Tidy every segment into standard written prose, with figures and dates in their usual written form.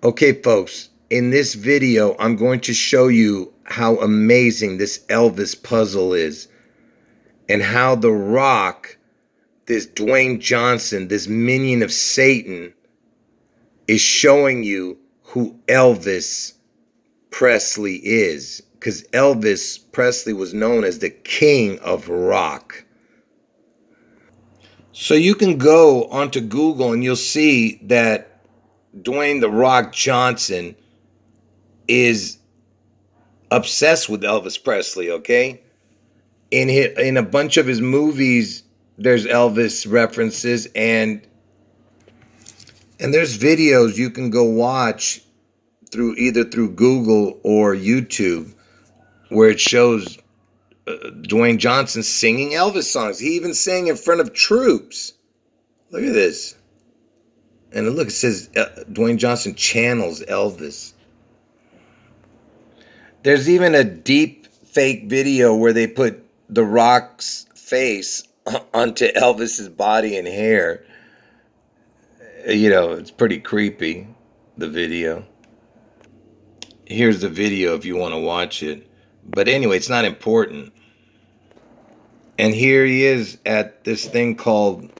Okay, folks, in this video, I'm going to show you how amazing this Elvis puzzle is and how The Rock, this Dwayne Johnson, this minion of Satan, is showing you who Elvis Presley is. Because Elvis Presley was known as the king of rock. So you can go onto Google and you'll see that Dwayne "The Rock" Johnson is obsessed with Elvis Presley, okay? In a bunch of his movies, there's Elvis references, and there's videos you can go watch through Google or YouTube where it shows Dwayne Johnson singing Elvis songs. He even sang in front of troops. Look at this. And look, it says Dwayne Johnson channels Elvis. There's even a deep fake video where they put The Rock's face onto Elvis's body and hair. You know, it's pretty creepy, the video. Here's the video if you want to watch it. But anyway, it's not important. And here he is at this thing called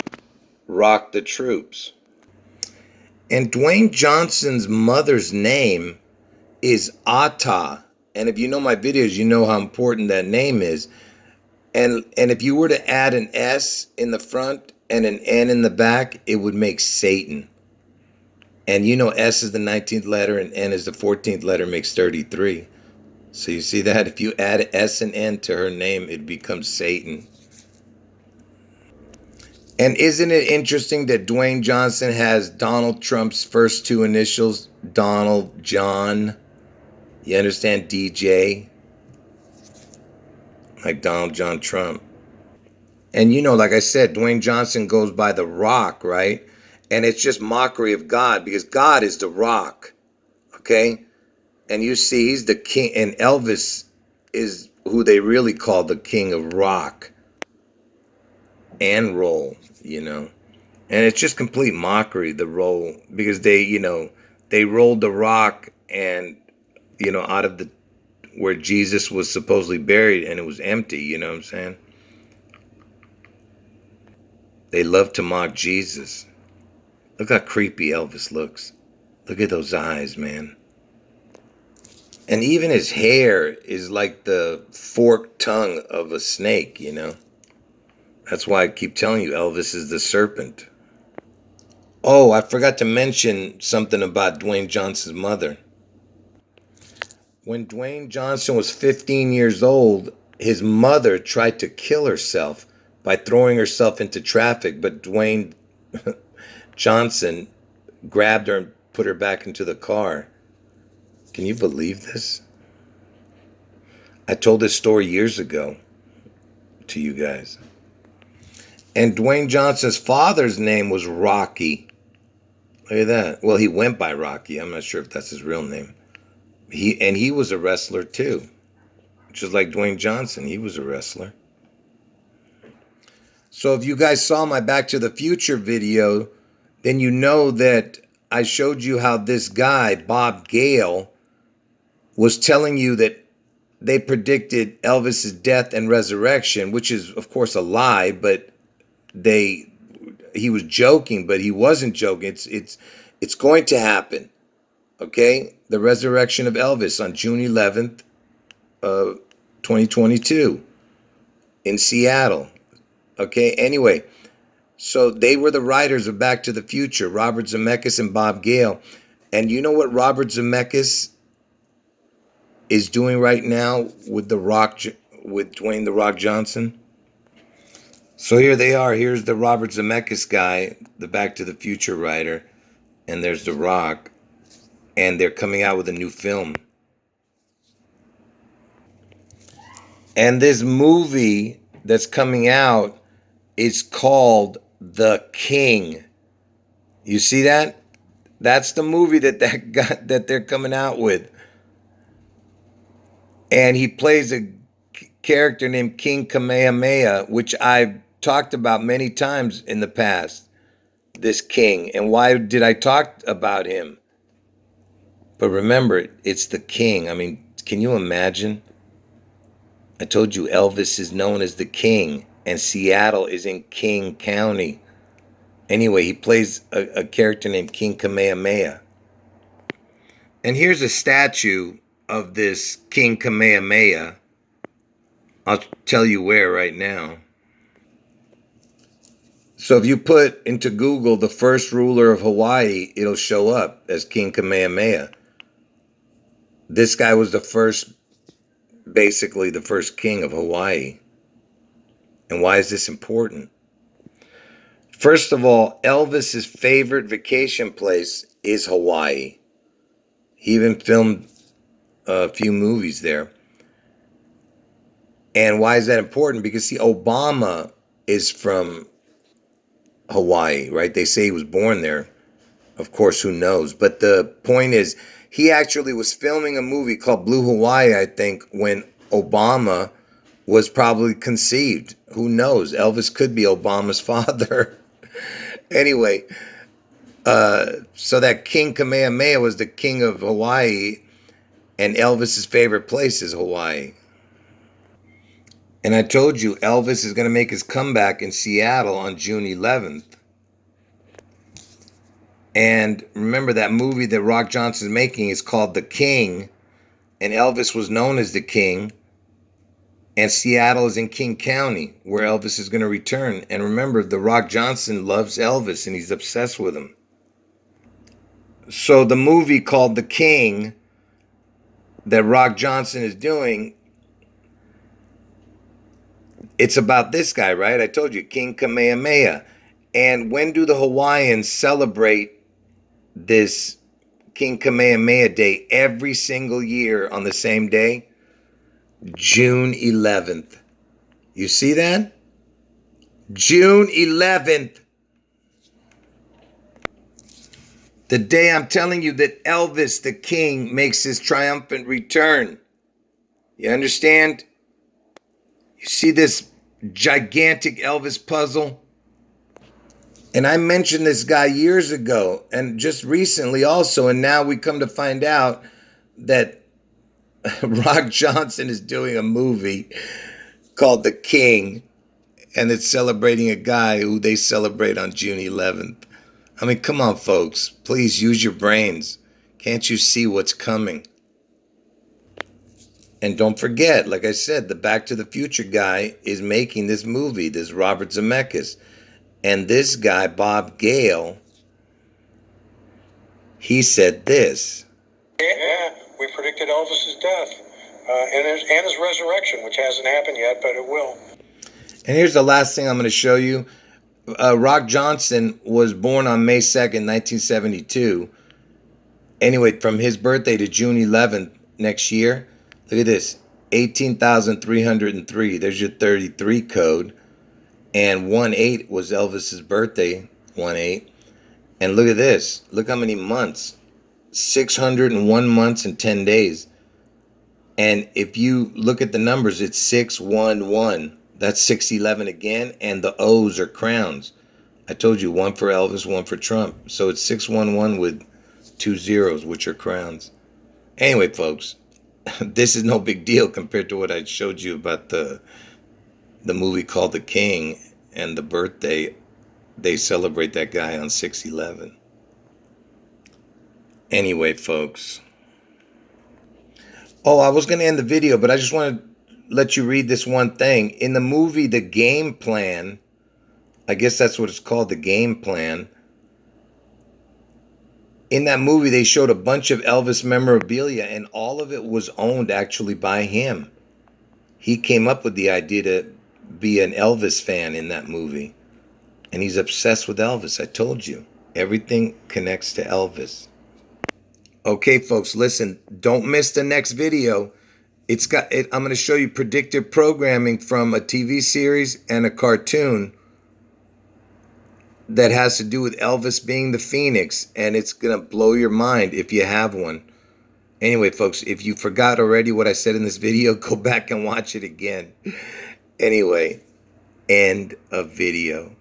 Rock the Troops. And Dwayne Johnson's mother's name is Ata. And if you know my videos, you know how important that name is. And if you were to add an S in the front and an N in the back, it would make Satan. And you know S is the 19th letter and N is the 14th letter, makes 33. So you see that? If you add S and N to her name, it becomes Satan. And isn't it interesting that Dwayne Johnson has Donald Trump's first two initials, Donald John? You understand, DJ? Like Donald John Trump. And you know, like I said, Dwayne Johnson goes by The Rock, right? And it's just mockery of God because God is The Rock, okay? And you see, he's the king, and Elvis is who they really call the king of rock and roll, you know? And it's just complete mockery, the roll, because they rolled the rock and, out of the where Jesus was supposedly buried and it was empty, you know what I'm saying? They love to mock Jesus. Look how creepy Elvis looks. Look at those eyes, man. And even his hair is like the forked tongue of a snake, you know? That's why I keep telling you Elvis is the serpent. Oh, I forgot to mention something about Dwayne Johnson's mother. When Dwayne Johnson was 15 years old, his mother tried to kill herself by throwing herself into traffic, but Dwayne Johnson grabbed her and put her back into the car. Can you believe this? I told this story years ago to you guys. And Dwayne Johnson's father's name was Rocky. Look at that. Well, he went by Rocky. I'm not sure if that's his real name. He was a wrestler too. Just like Dwayne Johnson, he was a wrestler. So if you guys saw my Back to the Future video, then you know that I showed you how this guy, Bob Gale, was telling you that they predicted Elvis's death and resurrection, which is, of course, a lie, but he was joking, but he wasn't joking. It's going to happen. Okay? The resurrection of Elvis on June 11th, 2022 in Seattle. Okay? Anyway, so they were the writers of Back to the Future, Robert Zemeckis and Bob Gale. And you know what Robert Zemeckis is doing right now with Dwayne "The Rock" Johnson? So here they are. Here's the Robert Zemeckis guy, the Back to the Future writer, and there's The Rock, and they're coming out with a new film. And this movie that's coming out is called The King. You see that? That's the movie that they're coming out with. And he plays a character named King Kamehameha, which I've talked about many times in the past, this king. And why did I talk about him? But remember, it's the king. I mean, can you imagine? I told you Elvis is known as the king, and Seattle is in King County. Anyway, he plays a character named King Kamehameha. And here's a statue of this King Kamehameha. I'll tell you where right now. So if you put into Google the first ruler of Hawaii, it'll show up as King Kamehameha. This guy was basically the first king of Hawaii. And why is this important? First of all, Elvis's favorite vacation place is Hawaii. He even filmed a few movies there. And why is that important? Because, see, Obama is from Hawaii, right? They say he was born there. Of course, who knows? But the point is, he actually was filming a movie called Blue Hawaii, I think, when Obama was probably conceived. Who knows? Elvis could be Obama's father. Anyway, so that King Kamehameha was the king of Hawaii, and Elvis's favorite place is Hawaii. And I told you, Elvis is going to make his comeback in Seattle on June 11th. And remember, that movie that Rock Johnson's making is called The King, and Elvis was known as the King. And Seattle is in King County, where Elvis is going to return. And remember, The Rock Johnson loves Elvis, and he's obsessed with him. So the movie called The King that Rock Johnson is doing, it's about this guy, right? I told you, King Kamehameha. And when do the Hawaiians celebrate this King Kamehameha Day? Every single year on the same day? June 11th. You see that? June 11th. The day I'm telling you that Elvis the King makes his triumphant return. You understand? You see this gigantic Elvis puzzle? And I mentioned this guy years ago and just recently also, and now we come to find out that Rock Johnson is doing a movie called The King, and it's celebrating a guy who they celebrate on June 11th. I mean, come on, folks. Please use your brains. Can't you see what's coming? And don't forget, like I said, the Back to the Future guy is making this movie, this Robert Zemeckis. And this guy, Bob Gale, he said this. Yeah, we predicted Elvis's death and his resurrection, which hasn't happened yet, but it will. And here's the last thing I'm going to show you. Rock Johnson was born on May 2nd, 1972. Anyway, from his birthday to June 11th next year, look at this, 18,303. There's your 33 code. And 1/8 was Elvis's birthday, 1/8. And look at this. Look how many months. 601 months and 10 days. And if you look at the numbers, it's 611. That's 611 again. And the O's are crowns. I told you, one for Elvis, one for Trump. So it's 611 with 2 zeros, which are crowns. Anyway, folks, this is no big deal compared to what I showed you about the movie called The King and the birthday. They celebrate that guy on 6/11. Anyway, folks. Oh, I was going to end the video, but I just want to let you read this one thing. In the movie The Game Plan, I guess that's what it's called, The Game Plan. In that movie, they showed a bunch of Elvis memorabilia, and all of it was owned actually by him. He came up with the idea to be an Elvis fan in that movie. And he's obsessed with Elvis. I told you. Everything connects to Elvis. Okay, folks, listen. Don't miss the next video. I'm going to show you predictive programming from a TV series and a cartoon that has to do with Elvis being the Phoenix. And it's going to blow your mind if you have one. Anyway, folks, if you forgot already what I said in this video, go back and watch it again. Anyway, end of video.